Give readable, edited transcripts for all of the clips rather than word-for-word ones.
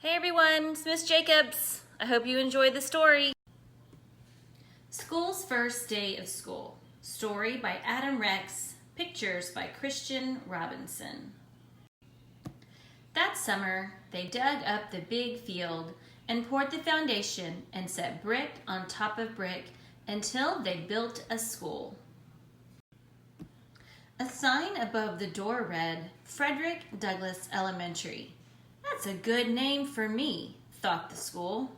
Hey everyone, it's Miss Jacobs. I hope you enjoyed the story. School's First Day of School. Story by Adam Rex. Pictures by Christian Robinson. That summer, they dug up the big field and poured the foundation and set brick on top of brick until they built a school. A sign above the door read, Frederick Douglass Elementary. That's a good name for me, thought the school.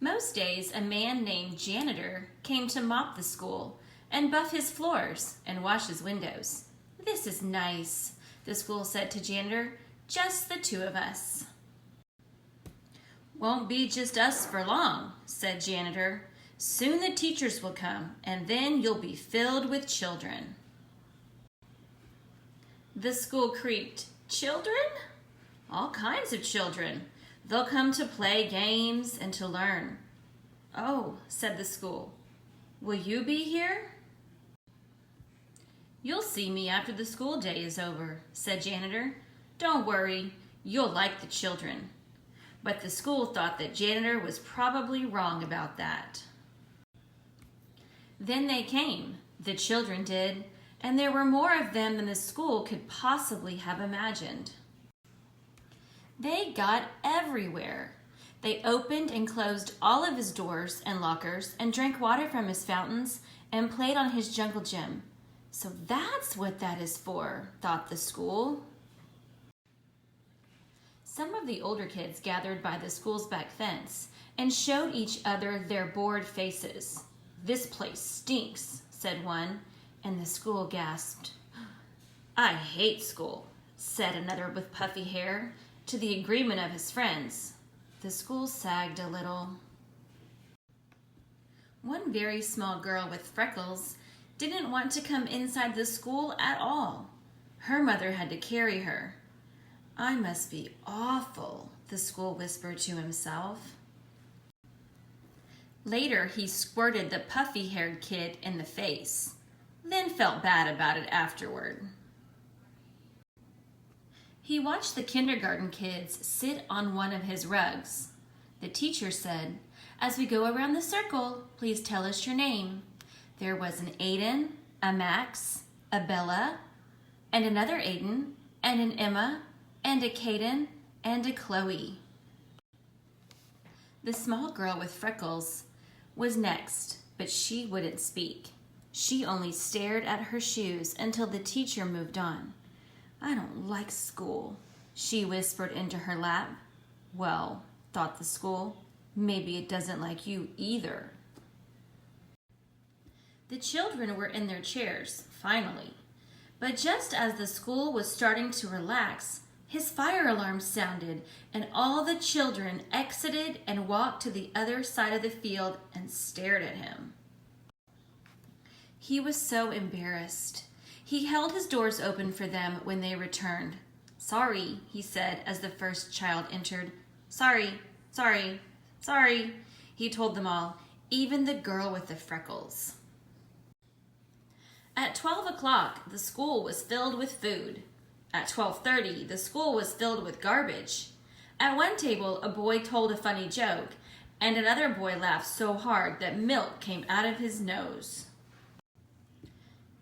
Most days, a man named Janitor came to mop the school and buff his floors and wash his windows. This is nice, the school said to Janitor, just the two of us. Won't be just us for long, said Janitor. Soon the teachers will come, and then you'll be filled with children. The school creaked. Children? All kinds of children. They'll come to play games and to learn. Oh, said the school. Will you be here? You'll see me after the school day is over, said Janitor. Don't worry, you'll like the children. But the school thought that Janitor was probably wrong about that. Then they came, the children did, and there were more of them than the school could possibly have imagined. They got everywhere. They opened and closed all of his doors and lockers and drank water from his fountains and played on his jungle gym. So that's what that is for, thought the school. Some of the older kids gathered by the school's back fence and showed each other their bored faces. This place stinks, said one. And the school gasped. I hate school, said another with puffy hair, to the agreement of his friends. The school sagged a little. One very small girl with freckles didn't want to come inside the school at all. Her mother had to carry her. I must be awful, the school whispered to himself. Later, he squirted the puffy-haired kid in the face, then felt bad about it afterward. He watched the kindergarten kids sit on one of his rugs. The teacher said, as we go around the circle, please tell us your name. There was an Aiden, a Max, a Bella, and another Aiden, and an Emma, and a Caden, and a Chloe. The small girl with freckles was next, but she wouldn't speak. She only stared at her shoes until the teacher moved on. I don't like school, she whispered into her lap. Well, thought the school, maybe it doesn't like you either. The children were in their chairs, finally. But just as the school was starting to relax, his fire alarm sounded, and all the children exited and walked to the other side of the field and stared at him. He was so embarrassed. He held his doors open for them when they returned. Sorry, he said as the first child entered. Sorry, sorry, sorry, he told them all, even the girl with the freckles. At 12 o'clock, the school was filled with food. At 12:30, the school was filled with garbage. At one table, a boy told a funny joke, and another boy laughed so hard that milk came out of his nose.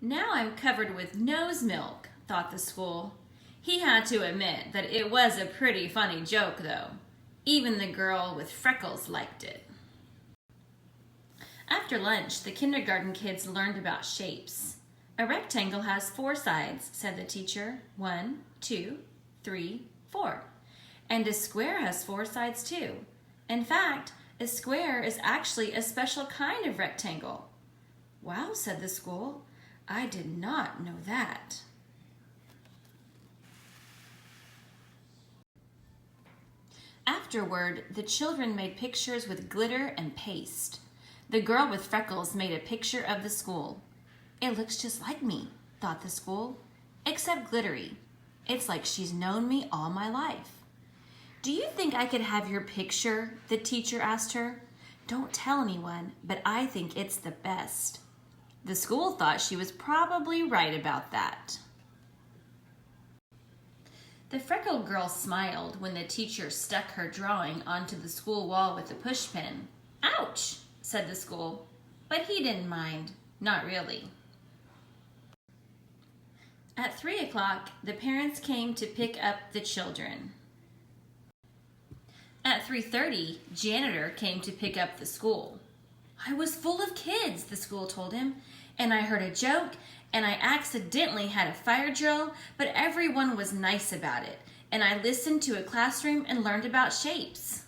Now I'm covered with nose milk, thought the school. He had to admit that it was a pretty funny joke, though. Even the girl with freckles liked it. After lunch, the kindergarten kids learned about shapes. A rectangle has 4 sides, said the teacher. 1, 2, 3, 4. And a square has 4 sides, too. In fact, a square is actually a special kind of rectangle. Wow, said the school. I did not know that. Afterward, the children made pictures with glitter and paste. The girl with freckles made a picture of the school. It looks just like me, thought the school, except glittery. It's like she's known me all my life. Do you think I could have your picture? The teacher asked her. Don't tell anyone, but I think it's the best. The school thought she was probably right about that. The freckled girl smiled when the teacher stuck her drawing onto the school wall with a pushpin. "Ouch," said the school, but he didn't mind. Not really. At 3 o'clock, the parents came to pick up the children. At 3:30, janitor came to pick up the school. "I was full of kids," the school told him, "and I heard a joke, and I accidentally had a fire drill, but everyone was nice about it, and I listened to a classroom and learned about shapes."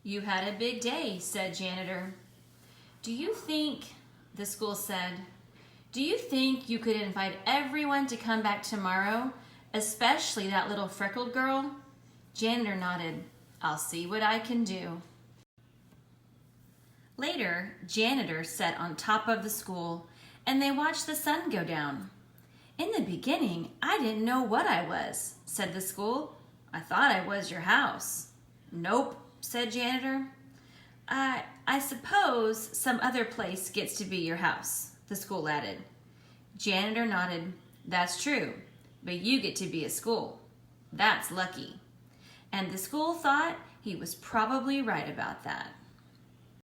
"You had a big day," said janitor. The school said, "Do you think you could invite everyone to come back tomorrow, especially that little freckled girl?" Janitor nodded. "I'll see what I can do." Later, janitor sat on top of the school, and they watched the sun go down. "In the beginning, I didn't know what I was," said the school. "I thought I was your house." "Nope," said janitor. I suppose some other place gets to be your house," the school added. Janitor nodded. "That's true, but you get to be a school. That's lucky." And the school thought he was probably right about that.